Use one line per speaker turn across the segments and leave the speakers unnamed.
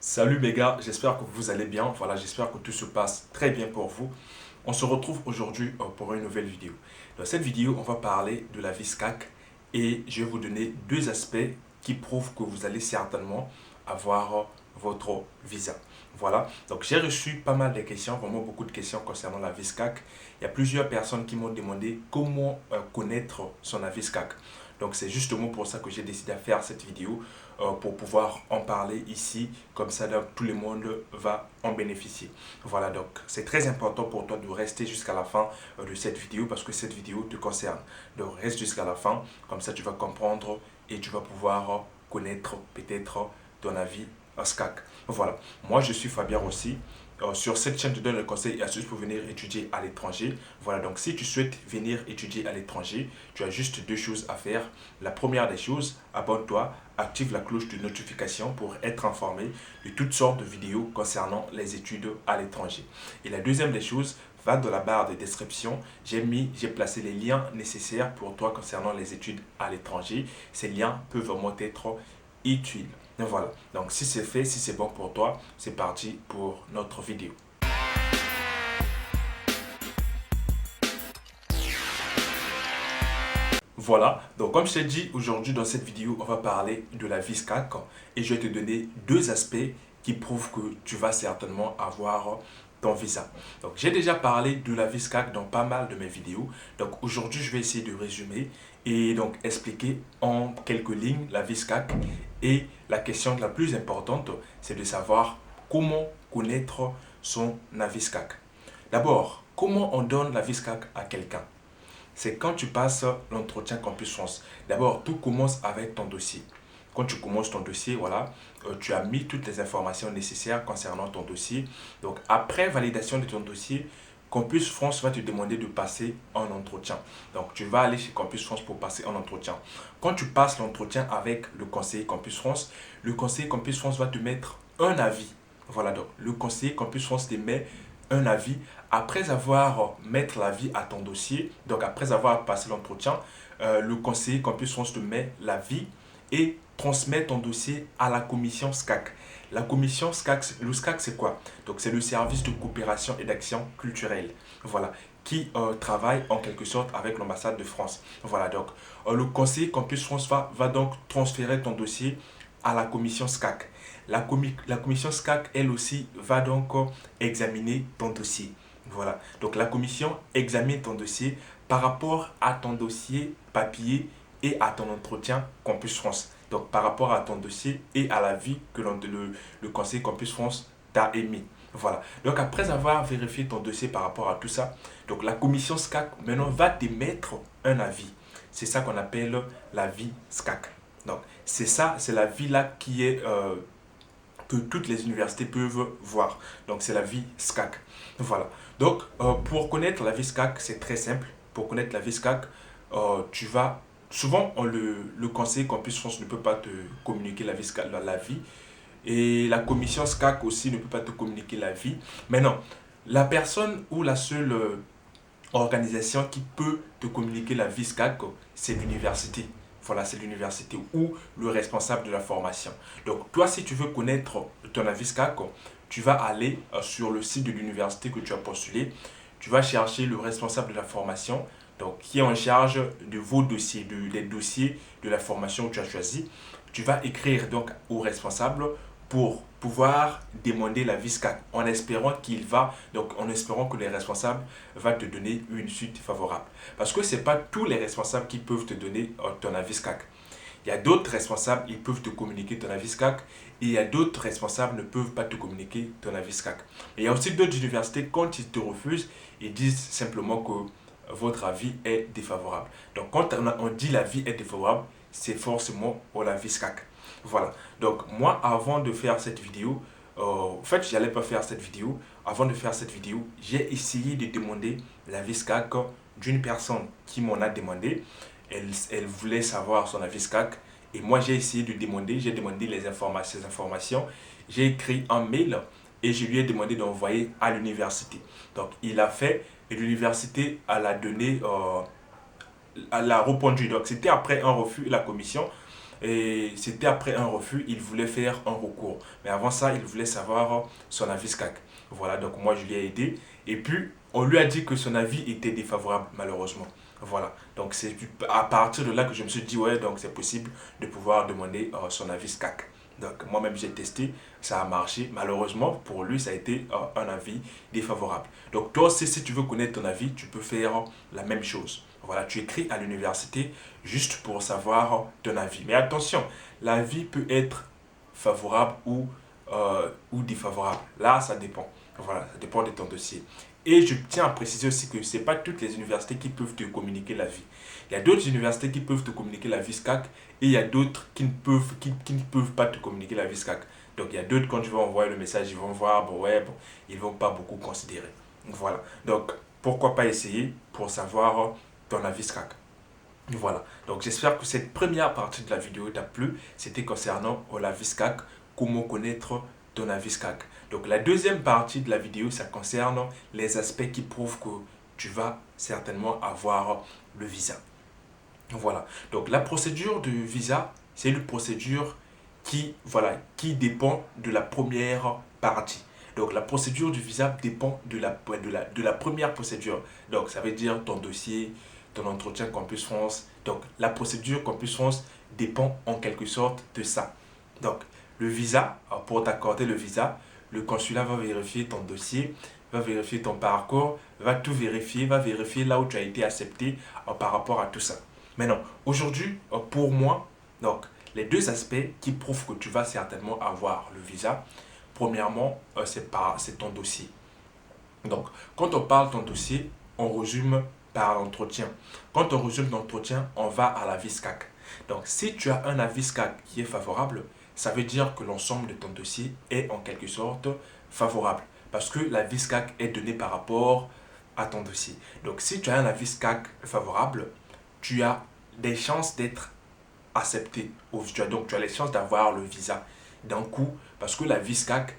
Salut les gars, j'espère que vous allez bien. Voilà, j'espère que tout se passe très bien pour vous. On se retrouve aujourd'hui pour une nouvelle vidéo. Dans cette vidéo, on va parler de la VISCAC et je vais vous donner deux aspects qui prouvent que vous allez certainement avoir votre visa. Voilà, donc j'ai reçu pas mal de questions, vraiment beaucoup de questions concernant la VISCAC. Il y a plusieurs personnes qui m'ont demandé comment connaître son VISCAC. Donc c'est justement pour ça que j'ai décidé de faire cette vidéo pour pouvoir en parler ici, comme ça donc, tout le monde va en bénéficier. Voilà, donc c'est très important pour toi de rester jusqu'à la fin de cette vidéo parce que cette vidéo te concerne. Donc reste jusqu'à la fin, comme ça tu vas comprendre et tu vas pouvoir connaître peut-être ton avis SCAC. Voilà, moi je suis Fabien Rossi. Sur cette chaîne, je te donne le conseil et astuces pour venir étudier à l'étranger. Voilà, donc si tu souhaites venir étudier à l'étranger, tu as juste deux choses à faire. La première des choses, abonne-toi, active la cloche de notification pour être informé de toutes sortes de vidéos concernant les études à l'étranger. Et la deuxième des choses, va dans la barre de description, j'ai placé les liens nécessaires pour toi concernant les études à l'étranger. Ces liens peuvent vraiment être utiles. Et voilà, donc si c'est fait, si c'est bon pour toi, c'est parti pour notre vidéo. Voilà, donc comme je t'ai dit, aujourd'hui dans cette vidéo, on va parler de la VISCAC et je vais te donner deux aspects qui prouvent que tu vas certainement avoir ton visa. Donc j'ai déjà parlé de la VISCAC dans pas mal de mes vidéos. Donc aujourd'hui, je vais essayer de résumer et donc expliquer en quelques lignes la VISCAC. Et la question la plus importante, c'est de savoir comment connaître son VISCAC. D'abord, comment on donne la VISCAC à quelqu'un? C'est quand tu passes l'entretien Campus France. D'abord, tout commence avec ton dossier. Quand tu commences ton dossier, voilà, tu as mis toutes les informations nécessaires concernant ton dossier. Donc, après validation de ton dossier, Campus France va te demander de passer un entretien. Donc, tu vas aller chez Campus France pour passer un entretien. Quand tu passes l'entretien avec le conseiller Campus France, le conseiller Campus France va te mettre un avis. Voilà, donc le conseiller Campus France te met un avis après avoir mettre l'avis à ton dossier. Donc, après avoir passé l'entretien, le conseiller Campus France te met l'avis et transmet ton dossier à la commission SCAC. La commission SCAC, le SCAC c'est quoi? Donc c'est le service de coopération et d'action culturelle. Voilà, qui travaille en quelque sorte avec l'ambassade de France. Voilà, donc le conseiller Campus France va donc transférer ton dossier à la commission SCAC. La commission SCAC, elle aussi, va donc examiner ton dossier. Voilà, donc la commission examine ton dossier par rapport à ton dossier papier et à ton entretien Campus France. Donc par rapport à ton dossier et à l'avis que le conseil Campus France t'a émis. Voilà. Donc après avoir vérifié ton dossier par rapport à tout ça, donc la commission SCAC maintenant va t'émettre un avis. C'est ça qu'on appelle l'avis SCAC. Donc c'est ça, c'est l'avis là qui est que toutes les universités peuvent voir. Donc c'est l'avis SCAC. Voilà. Donc pour connaître l'avis SCAC, c'est très simple. Pour connaître l'avis SCAC, tu vas souvent le conseil Campus France ne peut pas te communiquer l'avis et la commission SCAC aussi ne peut pas te communiquer l'avis. Mais non, la personne ou la seule organisation qui peut te communiquer l'avis SCAC, c'est l'université. Voilà, c'est l'université ou le responsable de la formation. Donc, toi, si tu veux connaître ton avis SCAC, tu vas aller sur le site de l'université que tu as postulé. Tu vas chercher le responsable de la formation, donc qui est en charge de vos dossiers, des dossiers de la formation que tu as choisi. Tu vas écrire donc au responsable pour pouvoir demander la VISCAC en espérant en espérant que les responsables va te donner une suite favorable. Parce que ce n'est pas tous les responsables qui peuvent te donner ton avis SCAC. Il y a d'autres responsables, ils peuvent te communiquer ton avis SCAC et il y a d'autres responsables qui ne peuvent pas te communiquer ton avis SCAC. Et il y a aussi d'autres universités, quand ils te refusent, ils disent simplement que votre avis est défavorable. Donc quand on dit l'avis est défavorable, c'est forcément pour l'avis SCAC. Voilà. Donc moi, avant de faire cette vidéo, en fait, je n'allais pas faire cette vidéo. Avant de faire cette vidéo, j'ai essayé de demander l'avis SCAC d'une personne qui m'en a demandé. Elle voulait savoir son avis SCAC. Et moi, j'ai essayé de demander, j'ai demandé ces informations. J'ai écrit un mail et je lui ai demandé d'envoyer à l'université. Donc, il a fait et l'université l'a donné, elle a répondu. Donc, c'était après un refus de la commission. et c'était après un refus, il voulait faire un recours. Mais avant ça, il voulait savoir son avis SCAC. Voilà, donc moi je lui ai aidé. Et puis, on lui a dit que son avis était défavorable, malheureusement. Voilà, donc c'est à partir de là que je me suis dit, ouais, donc c'est possible de pouvoir demander son avis SCAC. Donc moi-même j'ai testé, ça a marché. Malheureusement, pour lui, ça a été un avis défavorable. Donc toi aussi, si tu veux connaître ton avis, tu peux faire la même chose. Voilà, tu écris à l'université juste pour savoir ton avis. Mais attention, l'avis peut être favorable ou défavorable. Là, ça dépend. Voilà, ça dépend de ton dossier. Et je tiens à préciser aussi que ce n'est pas toutes les universités qui peuvent te communiquer l'avis. Il y a d'autres universités qui peuvent te communiquer l'avis SCAC et il y a d'autres qui ne peuvent pas te communiquer l'avis SCAC. Donc il y a d'autres, quand je vais envoyer le message, ils vont voir, bon ouais, bon, ils ne vont pas beaucoup considérer. Voilà. Donc pourquoi pas essayer pour savoir ton avis SCAC. Voilà, donc j'espère que cette première partie de la vidéo t'a plu. C'était concernant l'avis SCAC, comment connaître ton avis SCAC. Donc la deuxième partie de la vidéo, ça concerne les aspects qui prouvent que tu vas certainement avoir le visa. Voilà, donc la procédure de visa, c'est une procédure qui dépend de la première partie. Donc la procédure du visa dépend de la première procédure. Donc ça veut dire ton dossier, ton entretien Campus France. Donc la procédure Campus France dépend en quelque sorte de ça. Donc le visa, pour t'accorder le visa, le consulat va vérifier ton dossier, va vérifier ton parcours, va tout vérifier, va vérifier là où tu as été accepté par rapport à tout ça. Maintenant, aujourd'hui, pour moi, donc, les deux aspects qui prouvent que tu vas certainement avoir le visa, premièrement, c'est ton dossier. Donc, quand on parle de ton dossier, on résume par l'entretien. Quand on résume l'entretien, on va à l'avis SCAC. Donc, si tu as un avis SCAC qui est favorable, ça veut dire que l'ensemble de ton dossier est en quelque sorte favorable. Parce que l'avis SCAC est donné par rapport à ton dossier. Donc, si tu as un avis SCAC favorable, tu as des chances d'être accepté. Donc, tu as les chances d'avoir le visa d'un coup parce que la VISCAC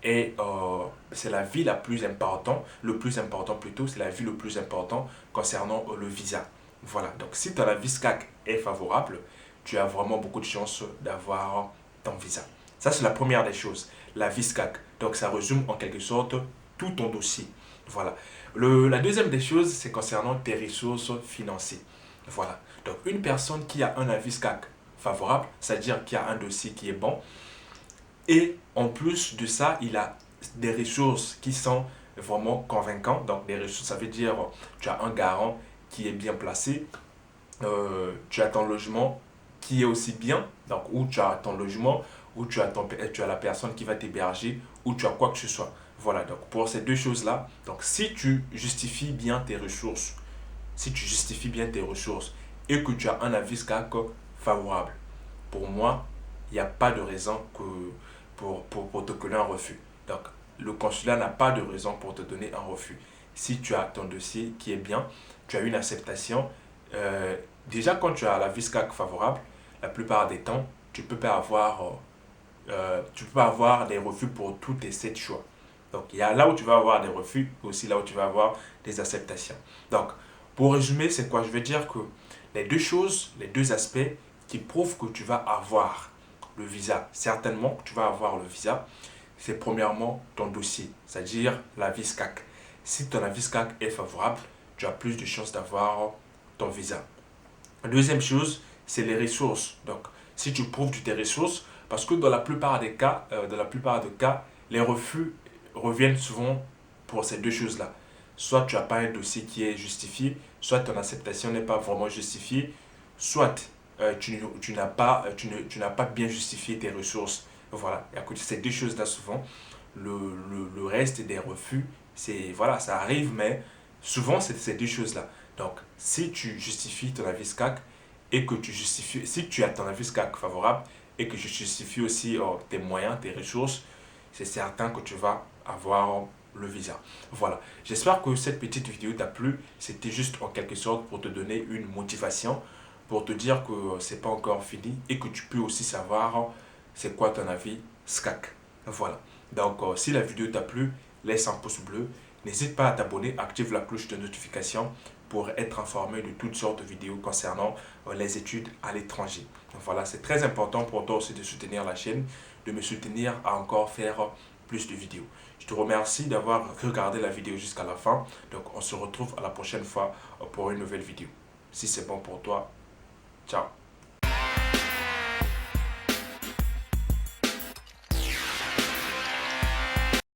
c'est la vie la plus importante, le plus important plutôt, c'est la vie le plus important concernant le visa. Voilà, donc si ta la VISCAC est favorable, tu as vraiment beaucoup de chances d'avoir ton visa. Ça, c'est la première des choses, la VISCAC. Donc, ça résume en quelque sorte tout ton dossier. Voilà. La deuxième des choses, c'est concernant tes ressources financières. Voilà. Donc, une personne qui a un avis SCAC favorable, c'est-à-dire qui a un dossier qui est bon, et en plus de ça, il a des ressources qui sont vraiment convaincantes. Donc, des ressources, ça veut dire tu as un garant qui est bien placé, tu as ton logement qui est aussi bien, donc où tu as ton logement, où tu as la personne qui va t'héberger, ou tu as quoi que ce soit. Voilà, donc pour ces deux choses-là, donc si tu justifies bien tes ressources, et que tu as un avis SCAC favorable, pour moi, il n'y a pas de raison pour te donner un refus. Donc, le consulat n'a pas de raison pour te donner un refus. Si tu as ton dossier qui est bien, tu as une acceptation, déjà quand tu as la VISCAC favorable, la plupart des temps, tu peux pas avoir des refus pour tous tes 7 choix. Donc, il y a là où tu vas avoir des refus, aussi là où tu vas avoir des acceptations. Donc, pour résumer, c'est quoi? Je veux dire que les deux choses, les deux aspects qui prouvent que tu vas avoir le visa, certainement que tu vas avoir le visa, c'est premièrement ton dossier, c'est-à-dire la VISCAC. Si ton avis SCAC est favorable, tu as plus de chances d'avoir ton visa. La deuxième chose, c'est les ressources. Donc, si tu prouves tes ressources, parce que dans la plupart des cas, les refus reviennent souvent pour ces deux choses-là. Soit tu n'as pas un dossier qui est justifié, soit ton acceptation n'est pas vraiment justifiée, soit tu n'as pas bien justifié tes ressources. Voilà, et à côté de ces deux choses-là, souvent, le reste des refus, voilà, ça arrive, mais souvent, c'est ces deux choses-là. Donc, si tu justifies ton avis SCAC et que si tu as ton avis SCAC favorable et que tu justifies aussi tes moyens, tes ressources, c'est certain que tu vas avoir le visa. Voilà, j'espère que cette petite vidéo t'a plu. C'était juste en quelque sorte pour te donner une motivation, pour te dire que c'est pas encore fini et que tu peux aussi savoir c'est quoi ton avis SCAC. Voilà, donc si la vidéo t'a plu, laisse un pouce bleu. N'hésite pas à t'abonner, active la cloche de notification pour être informé de toutes sortes de vidéos concernant les études à l'étranger. Donc voilà, c'est très important pour toi aussi de soutenir la chaîne, de me soutenir à encore faire plus de vidéos. Je te remercie d'avoir regardé la vidéo jusqu'à la fin. Donc on se retrouve à la prochaine fois pour une nouvelle vidéo. Si c'est bon pour toi, ciao.